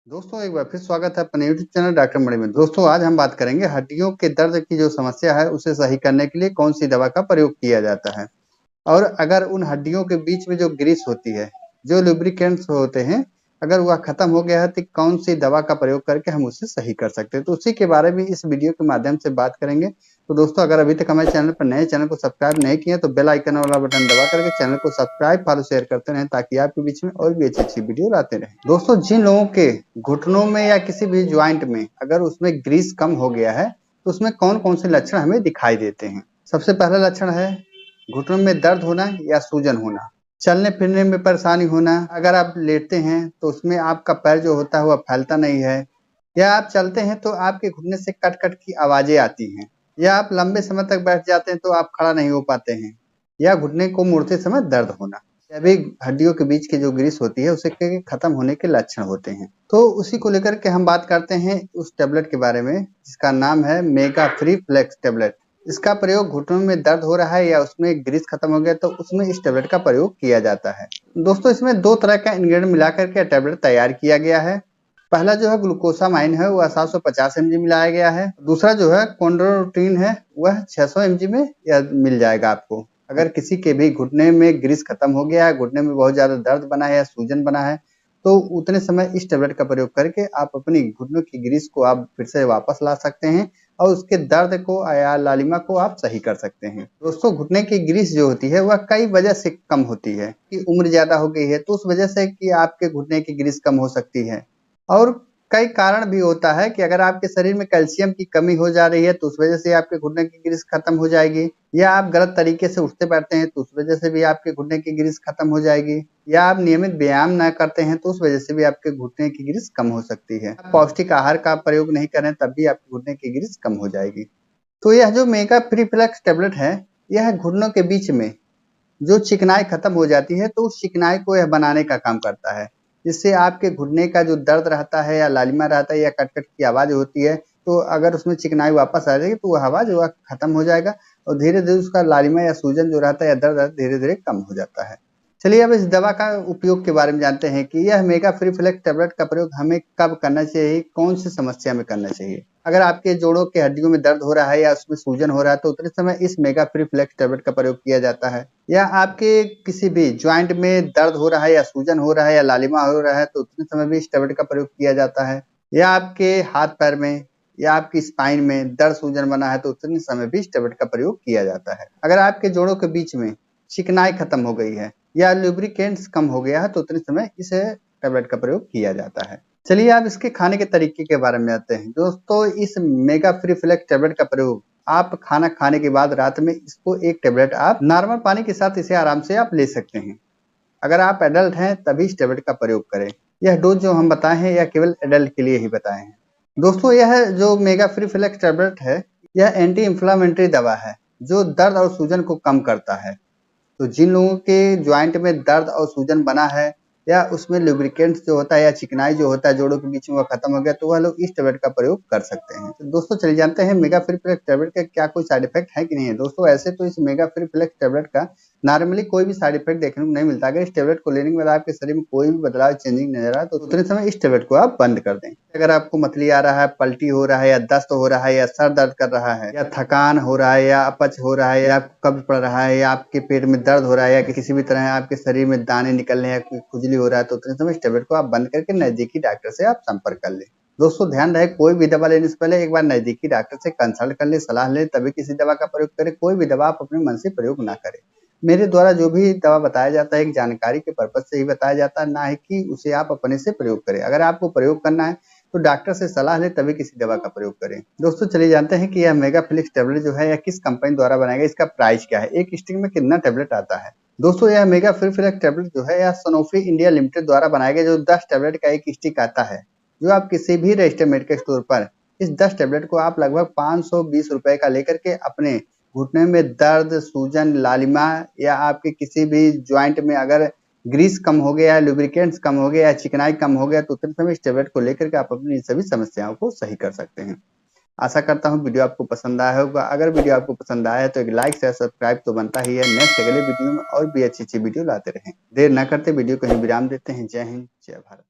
दोस्तों एक बार फिर स्वागत है अपने YouTube चैनल डॉक्टर मणि में। दोस्तों आज हम बात करेंगे हड्डियों के दर्द की जो समस्या है उसे सही करने के लिए कौन सी दवा का प्रयोग किया जाता है, और अगर उन हड्डियों के बीच में जो ग्रीस होती है, जो लुब्रिकेंट्स होते हैं, अगर वह खत्म हो गया है तो कौन सी दवा का प्रयोग करके हम उसे सही कर सकते हैं। तो उसी के बारे में इस वीडियो के माध्यम से बात करेंगे। तो दोस्तों अगर अभी तक हमारे चैनल पर नए चैनल को सब्सक्राइब नहीं किए तो बेल आइकन वाला बटन दबा करके चैनल को सब्सक्राइब फॉलो शेयर करते रहें, ताकि आपके बीच में और भी अच्छी अच्छी वीडियो लाते रहें। दोस्तों जिन लोगों के घुटनों में या किसी भी ज्वाइंट में अगर उसमें ग्रीस कम हो गया है तो उसमें कौन कौन से लक्षण हमें दिखाई देते हैं। सबसे पहला लक्षण है घुटनों में दर्द होना या सूजन होना, चलने फिरने में परेशानी होना। अगर आप लेटते हैं तो उसमें आपका पैर जो होता है वह फैलता नहीं है, या आप चलते हैं तो आपके घुटने से कट कट की आवाजें आती हैं, या आप लंबे समय तक बैठ जाते हैं तो आप खड़ा नहीं हो पाते हैं, या घुटने को मोड़ते समय दर्द होना। यह भी हड्डियों के बीच की जो ग्रीस होती है उसे के खत्म होने के लक्षण होते हैं। तो उसी को लेकर के हम बात करते हैं उस टेबलेट के बारे में जिसका नाम है मेगा फ्री फ्लेक्स टेबलेट। इसका प्रयोग घुटनों में दर्द हो रहा है या उसमें ग्रीस खत्म हो गया तो उसमें इस टेबलेट का प्रयोग किया जाता है। दोस्तों इसमें दो तरह का इंग्रेडिएंट मिलाकर के टेबलेट तैयार किया गया है। पहला जो है ग्लूकोसामाइन है वह 750 mg मिलाया गया है। दूसरा जो है कॉन्ड्रोटिन है वह 600 mg में यह मिल जाएगा आपको। अगर किसी के भी घुटने में ग्रीस खत्म हो गया है, घुटने में बहुत ज्यादा दर्द बना है या सूजन बना है, तो उतने समय इस टेबलेट का प्रयोग करके आप अपनी घुटनों की ग्रीस को आप फिर से वापस ला सकते हैं और उसके दर्द को या लालिमा को आप सही कर सकते हैं। दोस्तों घुटने की ग्रीस जो होती है वह कई वजह से कम होती है कि उम्र ज्यादा हो गई है तो उस वजह से कि आपके घुटने की ग्रीस कम हो सकती है, और कई कारण भी होता है कि अगर आपके शरीर में कैल्शियम की कमी हो जा रही है तो उस वजह से आपके घुटने की ग्रीस खत्म हो जाएगी, या आप गलत तरीके से उठते बैठते हैं तो उस वजह से भी आपके घुटने की ग्रीस खत्म हो जाएगी, या आप नियमित व्यायाम न करते हैं तो उस वजह से भी आपके घुटने की ग्रीस कम हो सकती है। आप पौष्टिक आहार का प्रयोग नहीं करें तब भी आपके घुटने की ग्रीस कम हो जाएगी। तो यह जो मेगा फ्री फ्लेक्स टेबलेट है यह घुटनों के बीच में जो चिकनाई खत्म हो जाती है तो उस चिकनाई को यह बनाने का काम करता है, जिससे आपके घुटने का जो दर्द रहता है या लालिमा रहता है या कट कट की आवाज होती है, तो अगर उसमें चिकनाई वापस आ जाएगी तो वह आवाज वह खत्म हो जाएगा और धीरे धीरे उसका लालिमा या सूजन जो रहता है या दर्द धीरे धीरे कम हो जाता है। चलिए अब इस दवा का उपयोग के बारे में जानते हैं कि यह मेगा फ्री फ्लेक्स टेबलेट का प्रयोग हमें कब करना चाहिए, कौन सी समस्या में करना चाहिए। अगर आपके जोड़ों के हड्डियों में दर्द हो रहा है या उसमें सूजन हो रहा है तो उतने समय इस मेगा फ्री फ्लेक्स टेबलेट का प्रयोग किया जाता है। या आपके किसी भी ज्वाइंट में दर्द हो रहा है या सूजन हो रहा है या लालिमा हो रहा है तो उतने समय भी इस टेबलेट का प्रयोग किया जाता है। या आपके हाथ पैर में या आपकी स्पाइन में दर्द सूजन बना है तो उतने समय भी इस टेबलेट का प्रयोग किया जाता है। अगर आपके जोड़ों के बीच में चिकनाई खत्म हो गई है या लुब्रिकेंट्स कम हो गया है तो उतने समय इस टेबलेट का प्रयोग किया जाता है। चलिए आप इसके खाने के तरीके के बारे में आते हैं। दोस्तों इस मेगा फ्री फ्लेक्स टेबलेट का प्रयोग आप खाना खाने के बाद रात में इसको एक टेबलेट आप नॉर्मल पानी के साथ इसे आराम से आप ले सकते हैं। अगर आप एडल्ट हैं तभी इस टेबलेट का प्रयोग करें। यह डोज जो हम बताए हैं यह केवल एडल्ट के लिए ही बताए हैं। दोस्तों यह जो मेगा फ्री फ्लेक्स टेबलेट है यह एंटी इंफ्लामेटरी दवा है जो दर्द और सूजन को कम करता है। तो जिन लोगों के ज्वाइंट में दर्द और सूजन बना है या उसमें लुब्रिकेंट्स जो होता है या चिकनाई जो होता है जोड़ों के बीच में वह खत्म हो गया तो वह लोग इस टेबलेट का प्रयोग कर सकते हैं। तो दोस्तों चलिए जानते हैं मेगा फ्री फ्लेक्स टेबलेट का क्या कोई साइड इफेक्ट है कि नहीं है। दोस्तों ऐसे तो इस मेगा फ्री फ्लेक्स टेबलेट का नॉर्मली कोई भी साइड इफेक्ट देखने को नहीं मिलता। अगर इस टेबलेट को लेने के बाद आपके शरीर में कोई भी बदलाव चेंजिंग नजर आए तो उतने समय इस टेबलेट को आप बंद कर दें। अगर आपको मतली आ रहा है, पलटी हो रहा है या दस्त हो रहा है या सर दर्द कर रहा है या थकान हो रहा है या अपच हो रहा है या कब्ज पड़ रहा है या आपके पेट में दर्द हो रहा है या किसी भी तरह आपके शरीर में दाने निकलने या खुजली हो रहा है तो उतने समय इस टेबलेट को आप बंद करके नजदीकी डॉक्टर से आप संपर्क कर लें। दोस्तों ध्यान रहे कोई भी दवा लेने से पहले एक बार नजदीकी डॉक्टर से कंसल्ट कर ले, सलाह ले, तभी किसी दवा का प्रयोग करें। कोई भी दवा आप अपने मन से प्रयोग ना करें। मेरे द्वारा जो भी दवा बताया जाता है एक जानकारी के पर्पज से ही बताया जाता है, ना है कि उसे आप अपने से प्रयोग करें। अगर आपको प्रयोग करना है तो डॉक्टर से सलाह ले तभी किसी दवा का प्रयोग करें। दोस्तों चलिए जानते हैं कि यह मेगा फ्लिक्स टेबलेट जो है यह किस कंपनी द्वारा बनाया गया, इसका प्राइस क्या है, एक स्टिक में कितना टेबलेट आता है। दोस्तों यह मेगा फ्लिक्स टेबलेट जो है यह सनोफी इंडिया लिमिटेड द्वारा बनाया गया, जो 10 टेबलेट का एक स्टिक आता है, जो आप किसी भी रजिस्टर्ड मेडिकल स्टोर पर इस 10 टेबलेट को आप लगभग 520 रुपए का लेकर के अपने घुटने में दर्द, सूजन, लालिमा या आपके किसी भी ज्वाइंट में अगर ग्रीस कम हो गया, लुब्रिकेंट्स कम हो गया, चिकनाई कम हो गया तो उतने समय इस टेबलेट को लेकर के आप अपनी सभी समस्याओं को सही कर सकते हैं। आशा करता हूँ वीडियो आपको पसंद आया होगा। अगर वीडियो आपको पसंद आया है तो एक लाइक शेयर सब्सक्राइब तो बनता ही है। नेक्स्ट अगले वीडियो में और भी अच्छी वीडियो लाते रहें। देर न करते वीडियो को ही विराम देते हैं। जय हिंद, जय भारत।